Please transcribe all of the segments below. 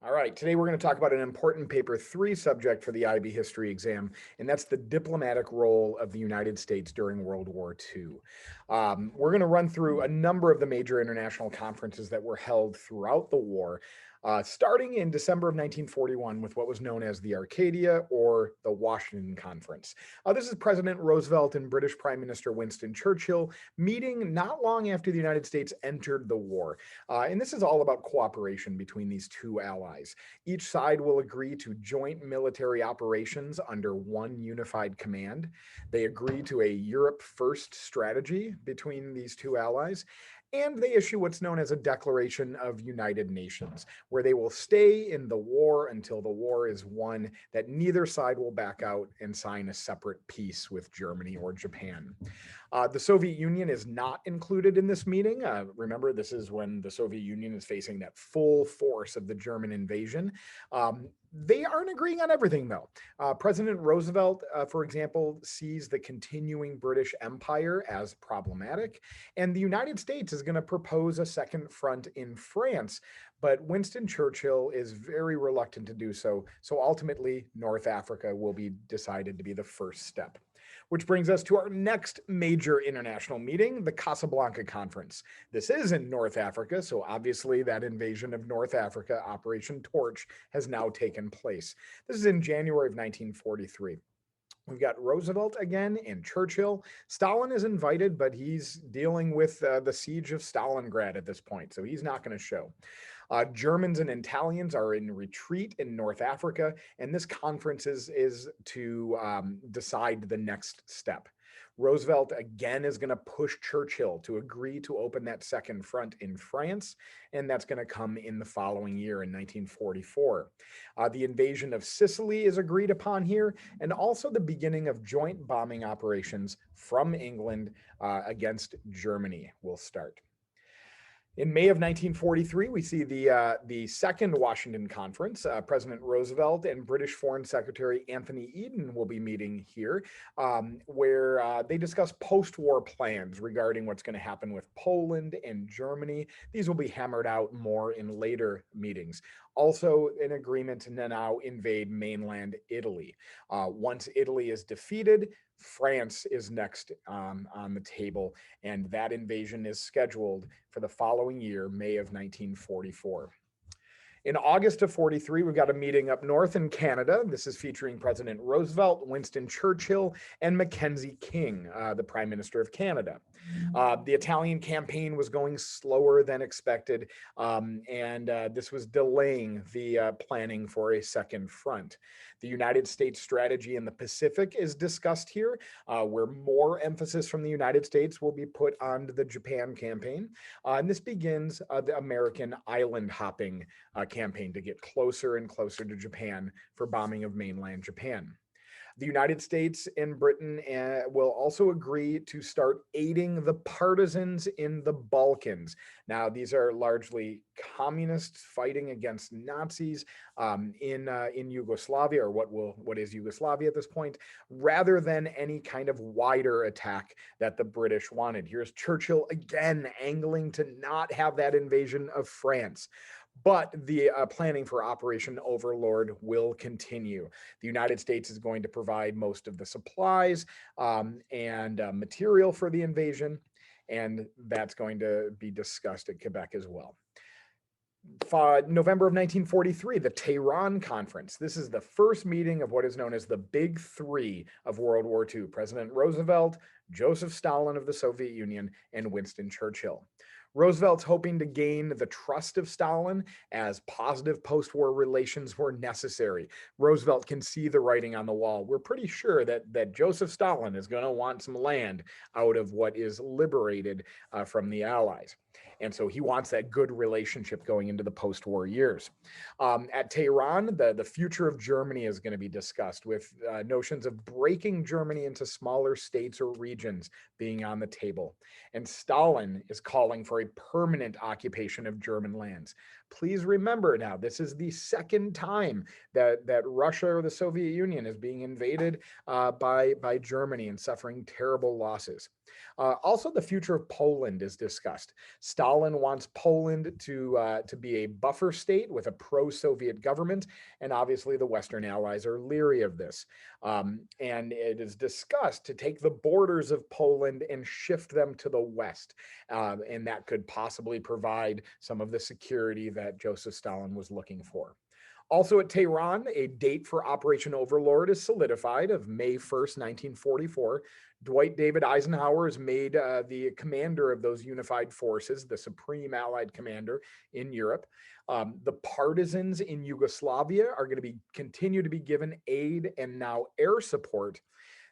All right, today we're going to talk about an important paper 3 subject for the IB history exam, and that's the diplomatic role of the United States during World War II. We're going to run through a number of the major international conferences that were held throughout the war, starting in December of 1941 with what was known as the Arcadia or the Washington Conference. This is President Roosevelt and British Prime Minister Winston Churchill meeting not long after the United States entered the war. And this is all about cooperation between these two allies. Each side will agree to joint military operations under one unified command. They agree to a Europe First strategy between these two allies. And they issue what's known as a Declaration of United Nations, where they will stay in the war until the war is won, that neither side will back out and sign a separate peace with Germany or Japan. The Soviet Union is not included in this meeting. Remember, this is when the Soviet Union is facing that full force of the German invasion. They aren't agreeing on everything, though. President Roosevelt, for example, sees the continuing British Empire as problematic, and the United States is going to propose a second front in France, but Winston Churchill is very reluctant to do so. So ultimately, North Africa will be decided to be the first step. Which brings us to our next major international meeting, the Casablanca Conference. This is in North Africa, so obviously that invasion of North Africa, Operation Torch, has now taken place. This is in January of 1943. We've got Roosevelt again and Churchill. Stalin is invited, but he's dealing with the siege of Stalingrad at this point, so he's not going to show. Germans and Italians are in retreat in North Africa, and this conference is to decide the next step. Roosevelt again is going to push Churchill to agree to open that second front in France, and that's going to come in the following year in 1944. The invasion of Sicily is agreed upon here, and also the beginning of joint bombing operations from England against Germany will start. In May of 1943, we see the second Washington Conference. President Roosevelt and British Foreign Secretary Anthony Eden will be meeting here, where they discuss post-war plans regarding what's going to happen with Poland and Germany. These will be hammered out more in later meetings. Also, an agreement to now invade mainland Italy. Once Italy is defeated, France is next on the table, and that invasion is scheduled for the following year, May of 1944. In August of 43, we've got a meeting up north in Canada. This is featuring President Roosevelt, Winston Churchill, and Mackenzie King, the Prime Minister of Canada. The Italian campaign was going slower than expected, and this was delaying the planning for a second front. The United States strategy in the Pacific is discussed here, where more emphasis from the United States will be put on the Japan campaign. And this begins the American island hopping campaign to get closer and closer to Japan for bombing of mainland Japan. The United States and Britain will also agree to start aiding the partisans in the Balkans. Now, these are largely communists fighting against Nazis in Yugoslavia, or what is Yugoslavia at this point, rather than any kind of wider attack that the British wanted. Here's Churchill again angling to not have that invasion of France. But the planning for Operation Overlord will continue. The United States is going to provide most of the supplies and material for the invasion, and that's going to be discussed at Quebec as well. November of 1943, the Tehran Conference. This is the first meeting of what is known as the Big Three of World War II. President Roosevelt, Joseph Stalin of the Soviet Union, and Winston Churchill. Roosevelt's hoping to gain the trust of Stalin, as positive post-war relations were necessary. Roosevelt can see the writing on the wall. We're pretty sure that Joseph Stalin is going to want some land out of what is liberated from the Allies. And so he wants that good relationship going into the post-war years. At Tehran, the future of Germany is going to be discussed, with notions of breaking Germany into smaller states or regions being on the table. And Stalin is calling for a permanent occupation of German lands. Please remember now, this is the second time that Russia or the Soviet Union is being invaded by Germany and suffering terrible losses. Also, the future of Poland is discussed. Stalin wants Poland to be a buffer state with a pro-Soviet government, and obviously the Western allies are leery of this. And it is discussed to take the borders of Poland and shift them to the west, and that could possibly provide some of the security that Joseph Stalin was looking for. Also at Tehran, a date for Operation Overlord is solidified of May 1st, 1944. Dwight David Eisenhower is made the commander of those unified forces, the supreme Allied commander in Europe. The partisans in Yugoslavia are going to continue to be given aid and now air support.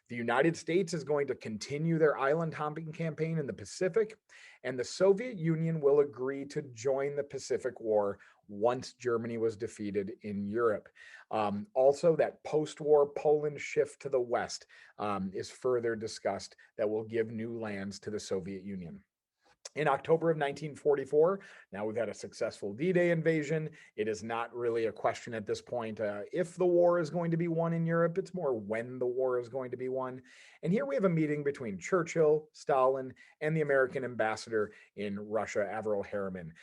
The United States is going to continue their island hopping campaign in the Pacific, and the Soviet Union will agree to join the Pacific War once Germany was defeated in Europe. Also, that post-war Poland shift to the west is further discussed that will give new lands to the Soviet Union. In October of 1944, now we've had a successful D-Day invasion. It is not really a question at this point if the war is going to be won in Europe. It's more when the war is going to be won. And here we have a meeting between Churchill, Stalin, and the American ambassador in Russia, Averell Harriman.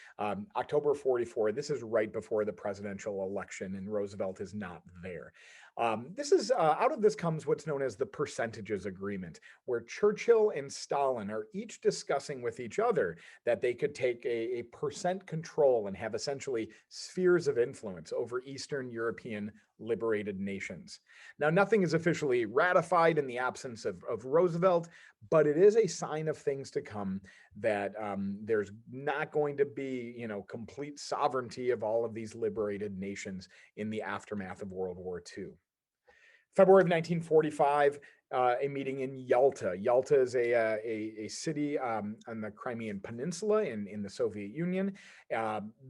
October 44, this is right before the presidential election, and Roosevelt is not there. Out of this comes what's known as the percentages agreement, where Churchill and Stalin are each discussing with each other that they could take a percent control and have essentially spheres of influence over Eastern European liberated nations. Now, nothing is officially ratified in the absence of Roosevelt, but it is a sign of things to come that there's not going to be, complete sovereignty of all of these liberated nations in the aftermath of World War II. February of 1945, a meeting in Yalta. Yalta is a city on the Crimean Peninsula in the Soviet Union.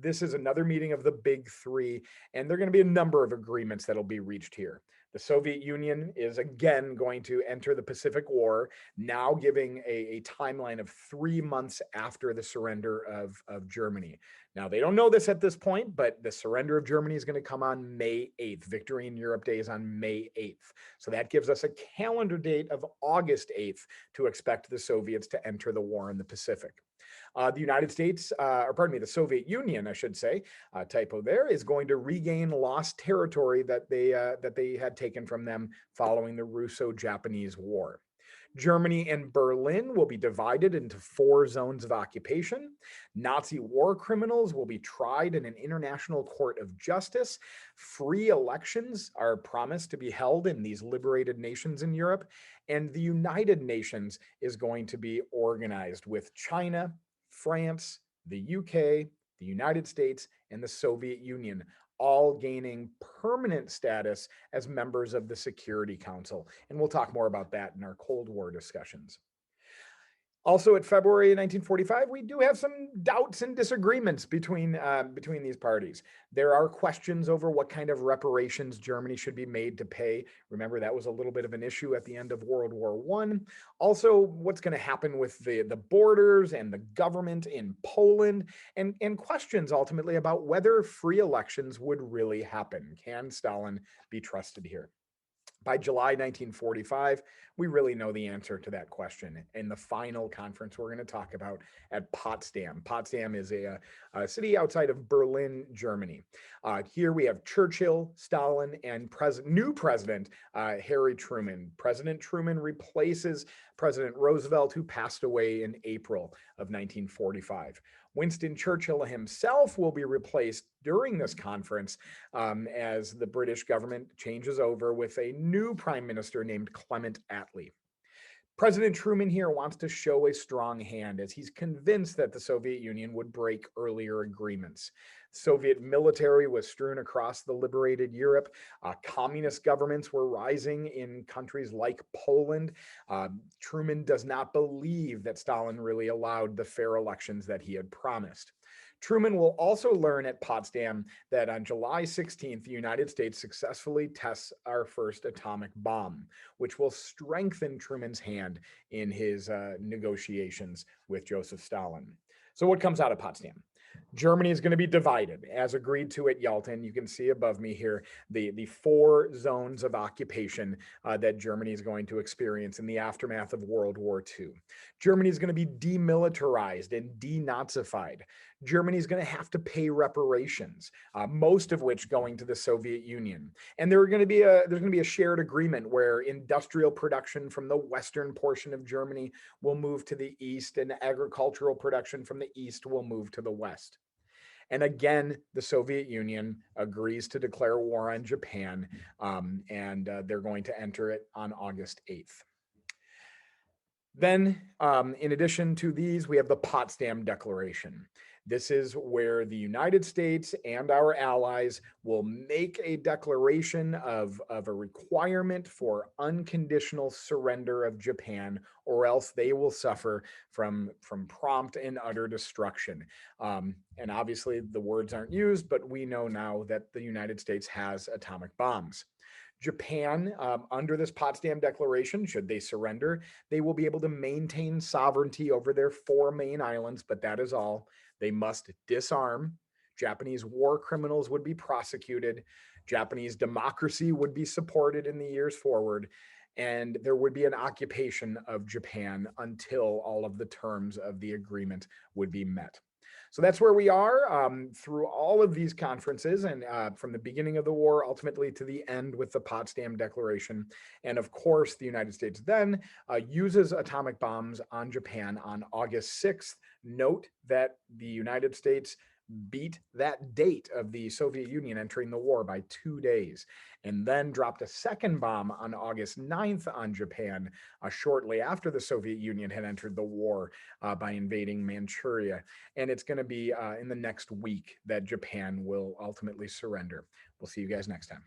This is another meeting of the Big Three, and there are going to be a number of agreements that will be reached here. The Soviet Union is again going to enter the Pacific War, now giving a timeline of 3 months after the surrender of Germany. Now, they don't know this at this point, but the surrender of Germany is going to come on May 8th. Victory in Europe Day is on May 8th. So that gives us a calendar date of August 8th to expect the Soviets to enter the war in the Pacific. The United States, the Soviet Union, I should say, typo there, is going to regain lost territory that they had taken from them following the Russo-Japanese War. Germany and Berlin will be divided into 4 zones of occupation. Nazi war criminals will be tried in an international court of justice. Free elections are promised to be held in these liberated nations in Europe. And the United Nations is going to be organized with China, France, the UK, the United States, and the Soviet Union, all gaining permanent status as members of the Security Council. And we'll talk more about that in our Cold War discussions. Also, at February 1945, we do have some doubts and disagreements between these parties. There are questions over what kind of reparations Germany should be made to pay. Remember, that was a little bit of an issue at the end of World War I. Also, what's going to happen with the borders and the government in Poland, and questions ultimately about whether free elections would really happen. Can Stalin be trusted here? By July 1945, we really know the answer to that question in the final conference we're going to talk about at Potsdam. Potsdam is a city outside of Berlin, Germany. Here we have Churchill, Stalin, and new President Harry Truman. President Truman replaces President Roosevelt, who passed away in April of 1945. Winston Churchill himself will be replaced during this conference as the British government changes over with a new prime minister named Clement Attlee. President Truman here wants to show a strong hand as he's convinced that the Soviet Union would break earlier agreements. Soviet military was strewn across the liberated Europe. Communist governments were rising in countries like Poland. Truman does not believe that Stalin really allowed the fair elections that he had promised. Truman will also learn at Potsdam that on July 16th, the United States successfully tests our first atomic bomb, which will strengthen Truman's hand in his negotiations with Joseph Stalin. So what comes out of Potsdam? Germany is going to be divided as agreed to at Yalta. And you can see above me here the four zones of occupation that Germany is going to experience in the aftermath of World War II. Germany is going to be demilitarized and denazified. Germany is going to have to pay reparations, most of which going to the Soviet Union. And there's going to be a shared agreement where industrial production from the western portion of Germany will move to the east, and agricultural production from the east will move to the west. And again, the Soviet Union agrees to declare war on Japan, and they're going to enter it on August 8th. Then, in addition to these, we have the Potsdam Declaration. This is where the United States and our allies will make a declaration of a requirement for unconditional surrender of Japan, or else they will suffer from prompt and utter destruction. And obviously, the words aren't used, but we know now that the United States has atomic bombs. Japan, under this Potsdam Declaration, should they surrender, they will be able to maintain sovereignty over their four main islands, but that is all. They must disarm. Japanese war criminals would be prosecuted. Japanese democracy would be supported in the years forward. And there would be an occupation of Japan until all of the terms of the agreement would be met. So that's where we are through all of these conferences, and from the beginning of the war ultimately to the end with the Potsdam Declaration. And of course, the United States then uses atomic bombs on Japan on August 6th. Note that the United States beat that date of the Soviet Union entering the war by 2 days, and then dropped a second bomb on August 9th on Japan, shortly after the Soviet Union had entered the war by invading Manchuria. And it's going to be in the next week that Japan will ultimately surrender. We'll see you guys next time.